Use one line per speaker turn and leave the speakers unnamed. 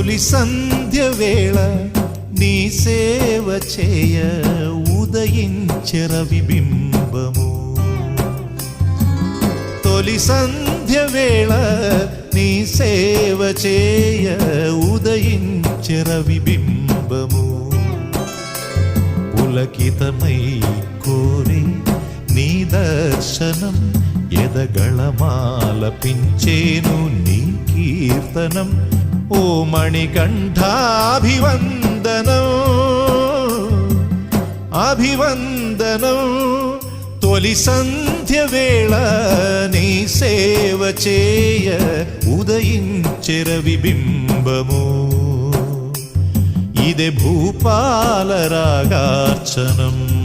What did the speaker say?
తొలి సంధ్య వేళ నీ సేవ చేయ ఉదయించె రవిబింబము. తొలి సంధ్య వేళ నీ సేవ చేయ ఉదయించె రవిబింబము. పులకితమై కోరి నీ దర్శనం ఎదగళమాలపించేను నీ కీర్తనం. ఓ మణికంఠాభివందనం అభివందనం. తొలి సంధ్య వేళ నీ సేవ చేయ ఉదయించె రవిబింబము. ఇదే భూపాల రాగార్చనం.